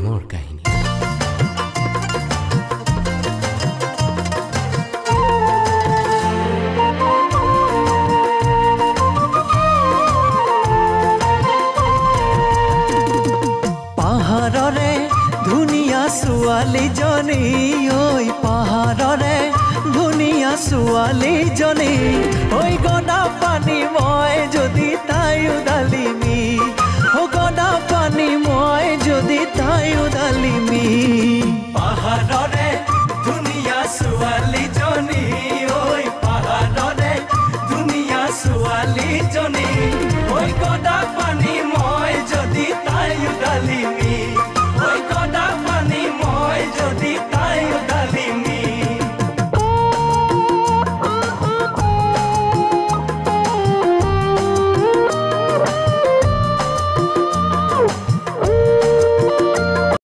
প্ৰেমৰ কাহিনী। পাহাৰৰে ধুনীয়া ছোৱালীজনী ঐ পাহাৰৰে ধুনীয়া ছোৱালীজনী ঐ গদা পানী মই যদি তাই উদালিমি গদা পানী মই যদি তাই উদালিমি পাহাৰৰে ধুনীয়া ছোৱালীজনী ঐ পাহাৰৰে ধুনীয়া ছোৱালীজনী ঐ গদা